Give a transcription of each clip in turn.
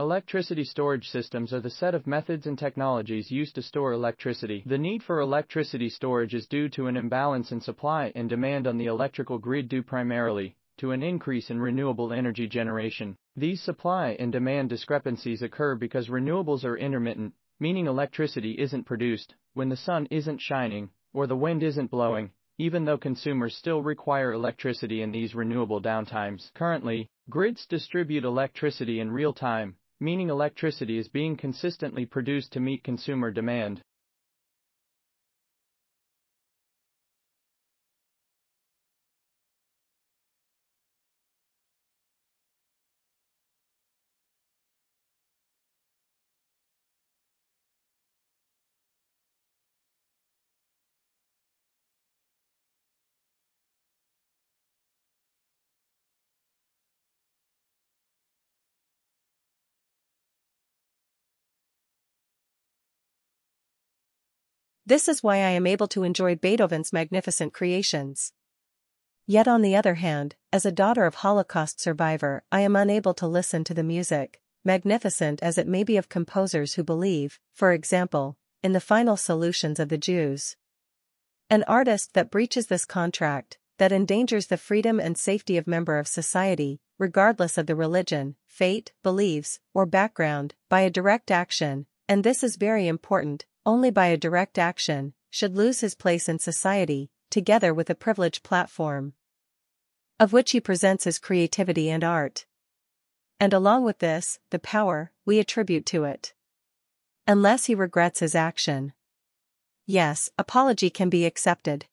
Electricity storage systems are the set of methods and technologies used to store electricity. The need for electricity storage is due to an imbalance in supply and demand on the electrical grid due primarily to an increase in renewable energy generation. These supply and demand discrepancies occur because renewables are intermittent, meaning electricity isn't produced when the sun isn't shining or the wind isn't blowing, even though consumers still require electricity in these renewable downtimes. Currently, grids distribute electricity in real time, meaning electricity is being consistently produced to meet consumer demand. This is why I am able to enjoy Beethoven's magnificent creations. Yet on the other hand, as a daughter of Holocaust survivor, I am unable to listen to the music, magnificent as it may be, of composers who believe, for example, in the final solutions of the Jews. An artist that breaches this contract, that endangers the freedom and safety of member of society, regardless of the religion, faith, beliefs, or background, by a direct action, and this is very important, only by a direct action, should lose his place in society, together with a privileged platform, of which he presents his creativity and art. And along with this, the power we attribute to it. Unless he regrets his action. Yes, apology can be accepted.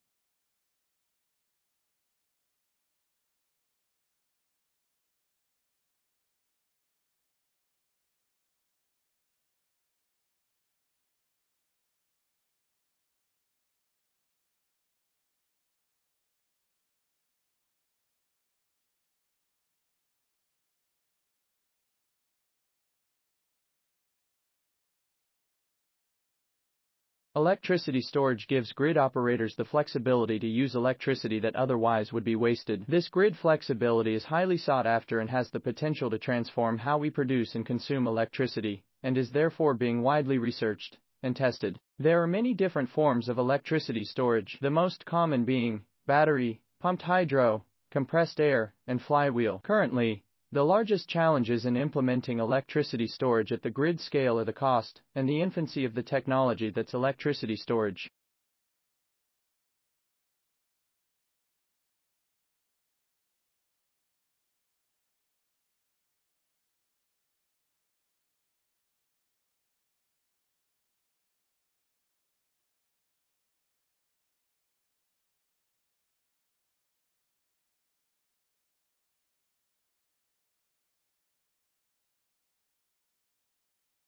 Electricity storage gives grid operators the flexibility to use electricity that otherwise would be wasted. This grid flexibility is highly sought after and has the potential to transform how we produce and consume electricity, and is therefore being widely researched and tested. There are many different forms of electricity storage, the most common being battery, pumped hydro, compressed air, and flywheel. Currently, the largest challenges in implementing electricity storage at the grid scale are the cost and the infancy of the technology that's electricity storage.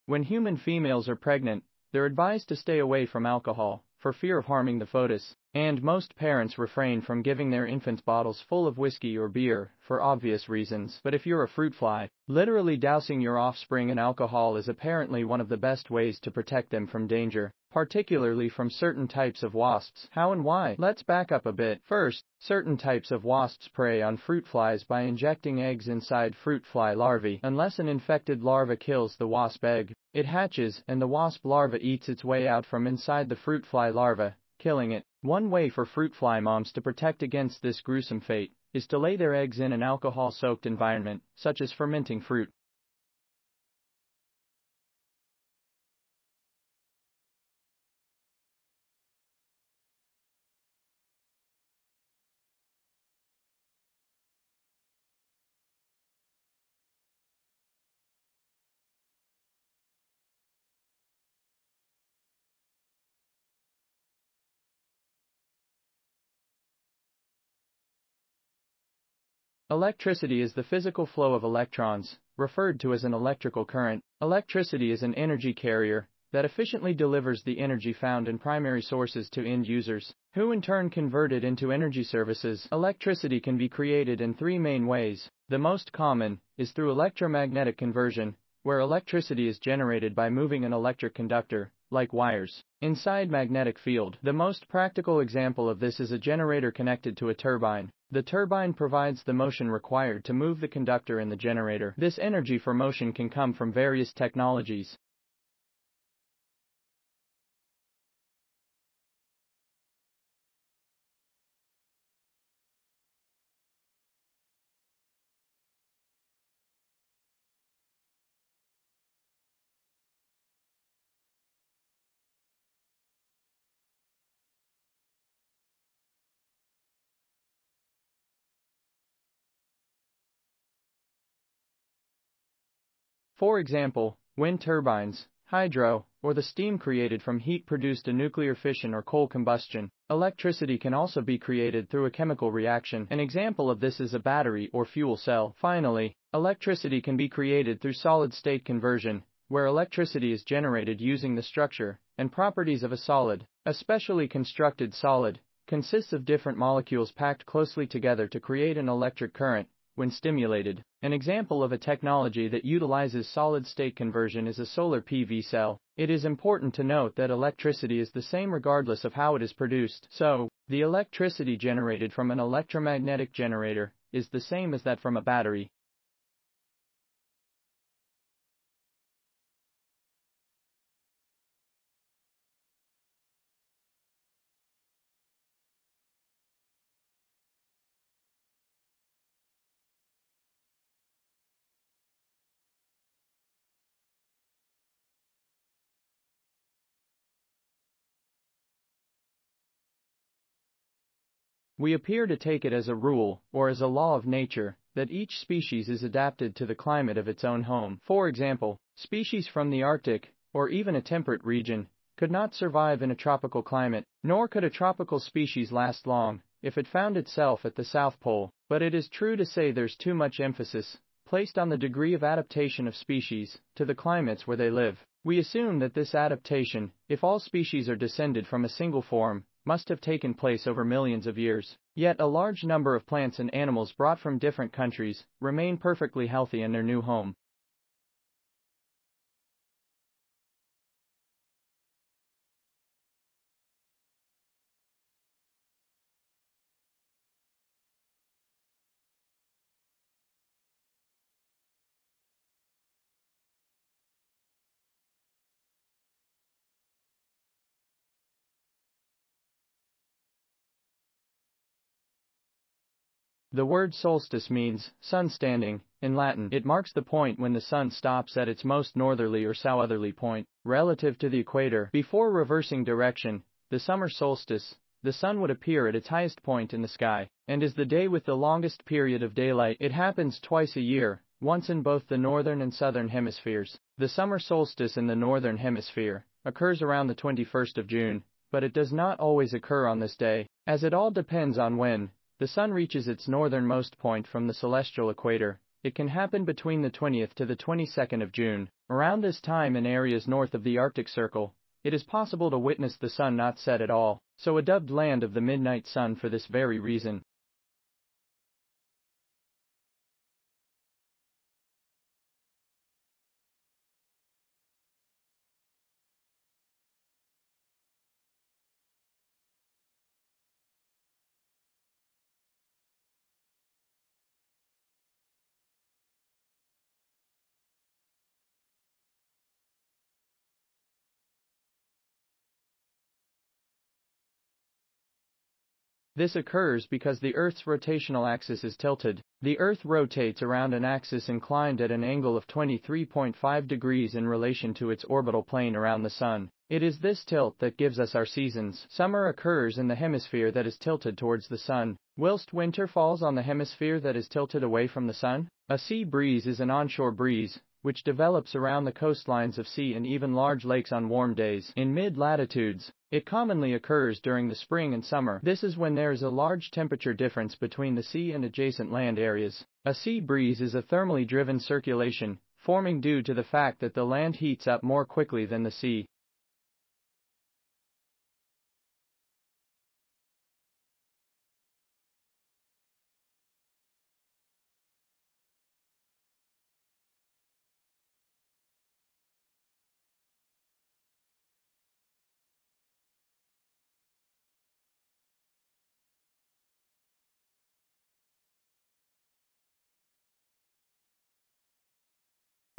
When human females are pregnant, they're advised to stay away from alcohol, for fear of harming the fetus, and most parents refrain from giving their infants bottles full of whiskey or beer, for obvious reasons. But if you're a fruit fly, literally dousing your offspring in alcohol is apparently one of the best ways to protect them from danger, particularly from certain types of wasps. How and why? Let's back up a bit. First, certain types of wasps prey on fruit flies by injecting eggs inside fruit fly larvae. Unless an infected larva kills the wasp egg, it hatches and the wasp larva eats its way out from inside the fruit fly larva, killing it. One way for fruit fly moms to protect against this gruesome fate is to lay their eggs in an alcohol-soaked environment, such as fermenting fruit. Electricity is the physical flow of electrons, referred to as an electrical current. Electricity is an energy carrier that efficiently delivers the energy found in primary sources to end users, who in turn convert it into energy services. Electricity can be created in three main ways. The most common is through electromagnetic conversion, where electricity is generated by moving an electric conductor, like wires, inside magnetic field. The most practical example of this is a generator connected to a turbine. The turbine provides the motion required to move the conductor in the generator. This energy for motion can come from various technologies. For example, wind turbines, hydro, or the steam created from heat produced in nuclear fission or coal combustion. Electricity can also be created through a chemical reaction. An example of this is a battery or fuel cell. Finally, electricity can be created through solid-state conversion, where electricity is generated using the structure and properties of a solid. A specially constructed solid consists of different molecules packed closely together to create an electric current when stimulated. An example of a technology that utilizes solid-state conversion is a solar PV cell. It is important to note that electricity is the same regardless of how it is produced. So, the electricity generated from an electromagnetic generator is the same as that from a battery. We appear to take it as a rule, or as a law of nature, that each species is adapted to the climate of its own home. For example, species from the Arctic, or even a temperate region, could not survive in a tropical climate, nor could a tropical species last long if it found itself at the South Pole. But it is true to say there's too much emphasis placed on the degree of adaptation of species to the climates where they live. We assume that this adaptation, if all species are descended from a single form, must have taken place over millions of years. Yet a large number of plants and animals brought from different countries remain perfectly healthy in their new home. The word solstice means sun standing. In Latin, it marks the point when the sun stops at its most northerly or southerly point, relative to the equator. Before reversing direction, the summer solstice, the sun would appear at its highest point in the sky, and is the day with the longest period of daylight. It happens twice a year, once in both the northern and southern hemispheres. The summer solstice in the northern hemisphere occurs around the 21st of June, but it does not always occur on this day, as it all depends on when the sun reaches its northernmost point from the celestial equator. It can happen between the 20th to the 22nd of June. Around this time in areas north of the Arctic Circle, it is possible to witness the sun not set at all, so a dubbed land of the midnight sun for this very reason. This occurs because the Earth's rotational axis is tilted. The Earth rotates around an axis inclined at an angle of 23.5 degrees in relation to its orbital plane around the Sun. It is this tilt that gives us our seasons. Summer occurs in the hemisphere that is tilted towards the Sun, whilst winter falls on the hemisphere that is tilted away from the Sun. A sea breeze is an onshore breeze, which develops around the coastlines of sea and even large lakes on warm days. In mid-latitudes, it commonly occurs during the spring and summer. This is when there is a large temperature difference between the sea and adjacent land areas. A sea breeze is a thermally driven circulation, forming due to the fact that the land heats up more quickly than the sea.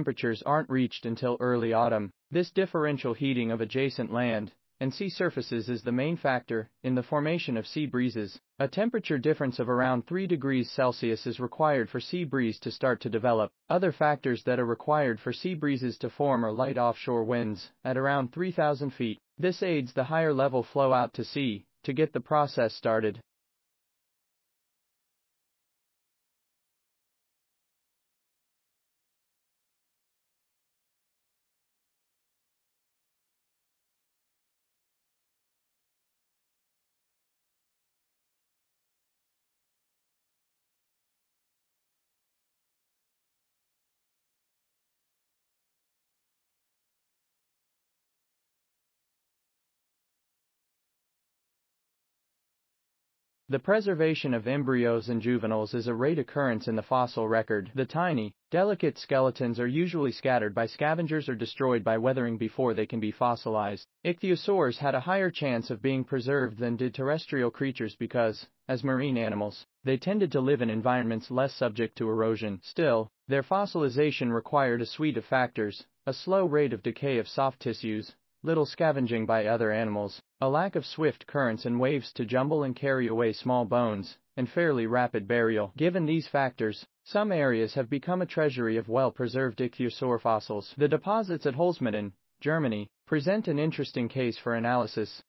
temperatures aren't reached until early autumn. This differential heating of adjacent land and sea surfaces is the main factor in the formation of sea breezes. A temperature difference of around 3 degrees Celsius is required for sea breeze to start to develop. Other factors that are required for sea breezes to form are light offshore winds at around 3,000 feet. This aids the higher level flow out to sea to get the process started. The preservation of embryos and juveniles is a rare occurrence in the fossil record. The tiny, delicate skeletons are usually scattered by scavengers or destroyed by weathering before they can be fossilized. Ichthyosaurs had a higher chance of being preserved than did terrestrial creatures because, as marine animals, they tended to live in environments less subject to erosion. Still, their fossilization required a suite of factors: a slow rate of decay of soft tissues, little scavenging by other animals, a lack of swift currents and waves to jumble and carry away small bones, and fairly rapid burial. Given these factors, some areas have become a treasury of well-preserved ichthyosaur fossils. The deposits at Holzminden, Germany, present an interesting case for analysis.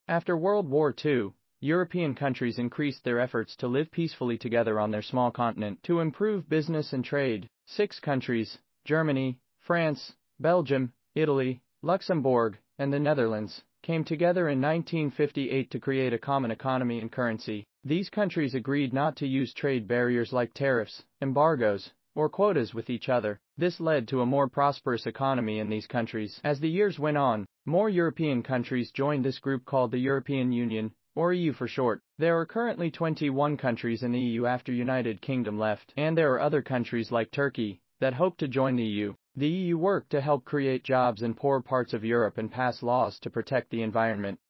After World War II, European countries increased their efforts to live peacefully together on their small continent. To improve business and trade, 6 countries, Germany, France, Belgium, Italy, Luxembourg, and the Netherlands, came together in 1958 to create a common economy and currency. These countries agreed not to use trade barriers like tariffs, embargoes, or quotas with each other. This led to a more prosperous economy in these countries. As the years went on, more European countries joined this group called the European Union, or EU for short. There are currently 21 countries in the EU after United Kingdom left, and there are other countries like Turkey that hope to join the EU. The EU worked to help create jobs in poor parts of Europe and pass laws to protect the environment.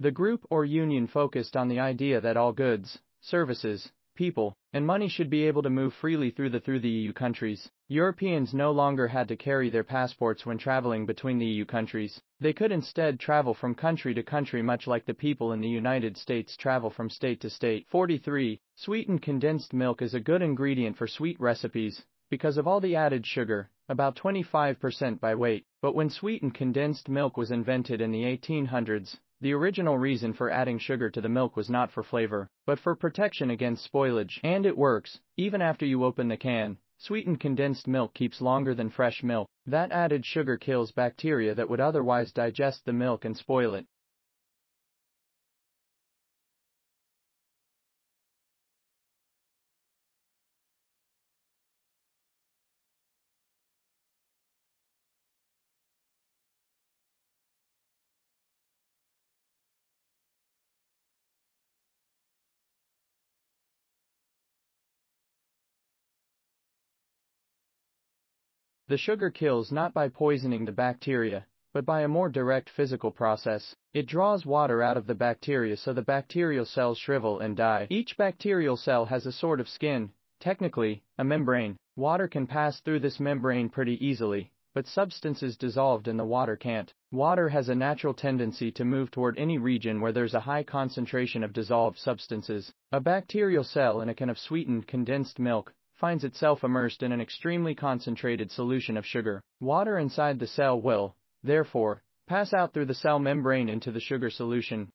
The group or union focused on the idea that all goods, services, people, and money should be able to move freely through the EU countries. Europeans no longer had to carry their passports when traveling between the EU countries. They could instead travel from country to country much like the people in the United States travel from state to state. 43. Sweetened condensed milk is a good ingredient for sweet recipes because of all the added sugar, about 25% by weight. But when sweetened condensed milk was invented in the 1800s, the original reason for adding sugar to the milk was not for flavor, but for protection against spoilage. And it works. Even after you open the can, sweetened condensed milk keeps longer than fresh milk. That added sugar kills bacteria that would otherwise digest the milk and spoil it. The sugar kills not by poisoning the bacteria, but by a more direct physical process. It draws water out of the bacteria so the bacterial cells shrivel and die. Each bacterial cell has a sort of skin, technically, a membrane. Water can pass through this membrane pretty easily, but substances dissolved in the water can't. Water has a natural tendency to move toward any region where there's a high concentration of dissolved substances. A bacterial cell in a can of sweetened condensed milk finds itself immersed in an extremely concentrated solution of sugar. Water inside the cell will, therefore, pass out through the cell membrane into the sugar solution.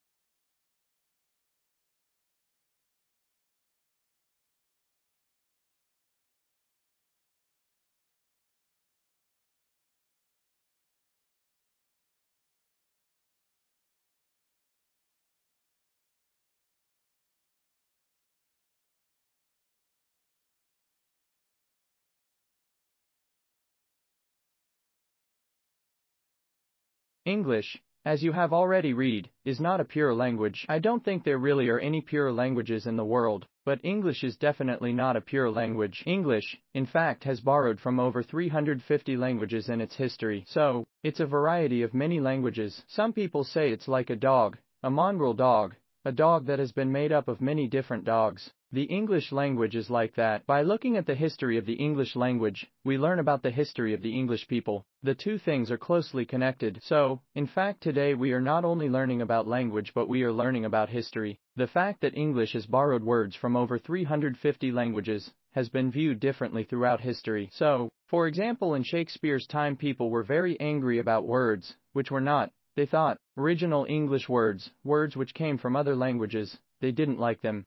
English, as you have already read, is not a pure language. I don't think there really are any pure languages in the world, but English is definitely not a pure language. English, in fact, has borrowed from over 350 languages in its history. So, it's a variety of many languages. Some people say it's like a dog, a mongrel dog, a dog that has been made up of many different dogs. The English language is like that. By looking at the history of the English language, we learn about the history of the English people. The two things are closely connected. So, in fact, today we are not only learning about language but we are learning about history. The fact that English has borrowed words from over 350 languages has been viewed differently throughout history. So, for example, in Shakespeare's time people were very angry about words, which were not, they thought, original English words, words which came from other languages. They didn't like them.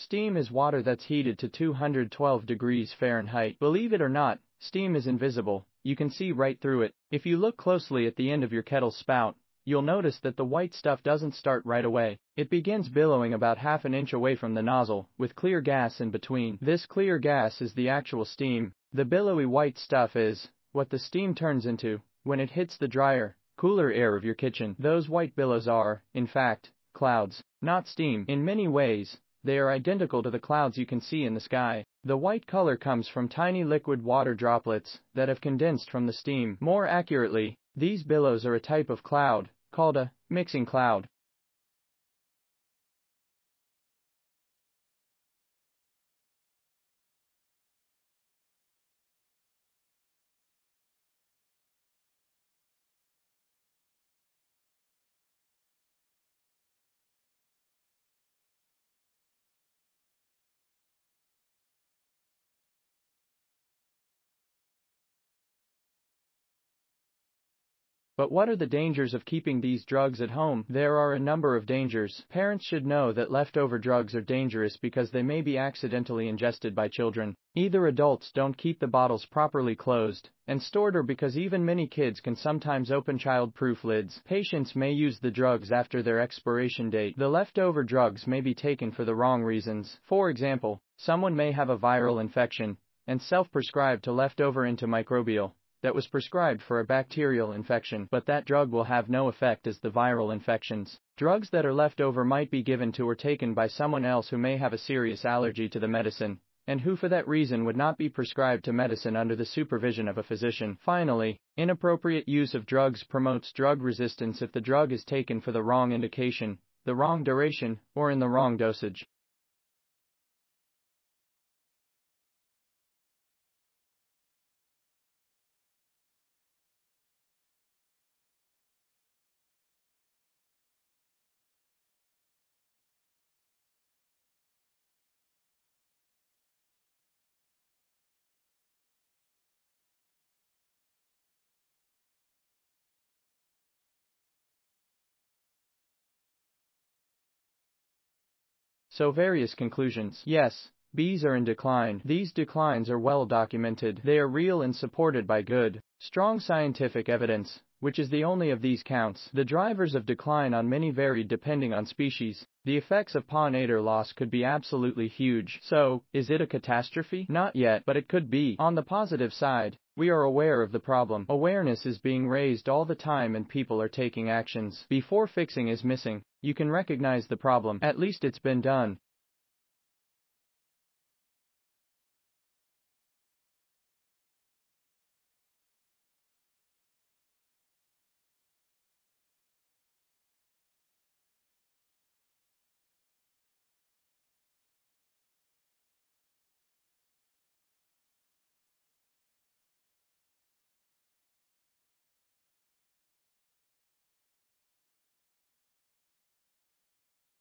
Steam is water that's heated to 212 degrees Fahrenheit. Believe it or not, steam is invisible. You can see right through it. If you look closely at the end of your kettle's spout, you'll notice that the white stuff doesn't start right away. It begins billowing about half an inch away from the nozzle, with clear gas in between. This clear gas is the actual steam. The billowy white stuff is what the steam turns into when it hits the drier, cooler air of your kitchen. Those white billows are, in fact, clouds, not steam. In many ways, they are identical to the clouds you can see in the sky. The white color comes from tiny liquid water droplets that have condensed from the steam. More accurately, these billows are a type of cloud, called a mixing cloud. But what are the dangers of keeping these drugs at home? There are a number of dangers. Parents should know that leftover drugs are dangerous because they may be accidentally ingested by children. Either adults don't keep the bottles properly closed and stored, or because even many kids can sometimes open child-proof lids. Patients may use the drugs after their expiration date. The leftover drugs may be taken for the wrong reasons. For example, someone may have a viral infection and self-prescribe to leftover antimicrobial that was prescribed for a bacterial infection, but that drug will have no effect as the viral infections. Drugs that are left over might be given to or taken by someone else who may have a serious allergy to the medicine, and who for that reason would not be prescribed to medicine under the supervision of a physician. Finally, inappropriate use of drugs promotes drug resistance if the drug is taken for the wrong indication, the wrong duration, or in the wrong dosage. So various conclusions. Yes, bees are in decline. These declines are well documented. They are real and supported by good, strong scientific evidence, which is the only of these counts. The drivers of decline on many varied depending on species. The effects of pollinator loss could be absolutely huge. So, is it a catastrophe? Not yet, but it could be. On the positive side, we are aware of the problem. Awareness is being raised all the time and people are taking actions. Before fixing is missing, you can recognize the problem. At least it's been done.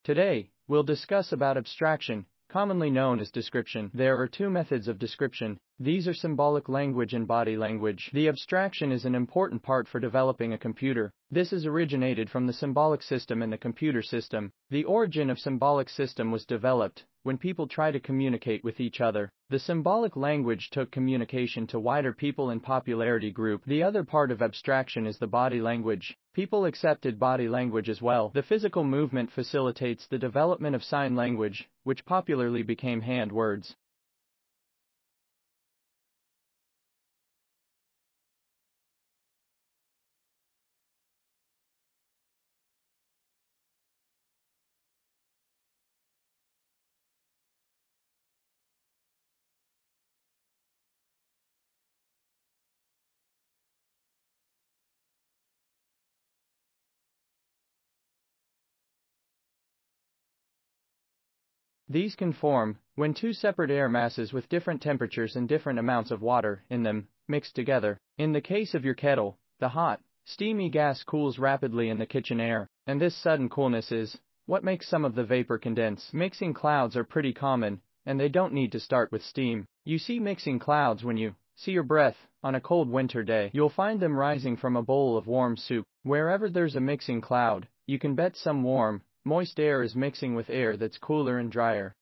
Today, we'll discuss about abstraction, commonly known as description. There are two methods of description. These are symbolic language and body language. The abstraction is an important part for developing a computer. This is originated from the symbolic system and the computer system. The origin of symbolic system was developed when people try to communicate with each other. The symbolic language took communication to wider people in popularity group. The other part of abstraction is the body language. People accepted body language as well. The physical movement facilitates the development of sign language, which popularly became hand words. These can form when two separate air masses with different temperatures and different amounts of water in them mix together. In the case of your kettle, the hot, steamy gas cools rapidly in the kitchen air, and this sudden coolness is what makes some of the vapor condense. Mixing clouds are pretty common, and they don't need to start with steam. You see mixing clouds when you see your breath on a cold winter day. You'll find them rising from a bowl of warm soup. Wherever there's a mixing cloud, you can bet some warm, moist air is mixing with air that's cooler and drier.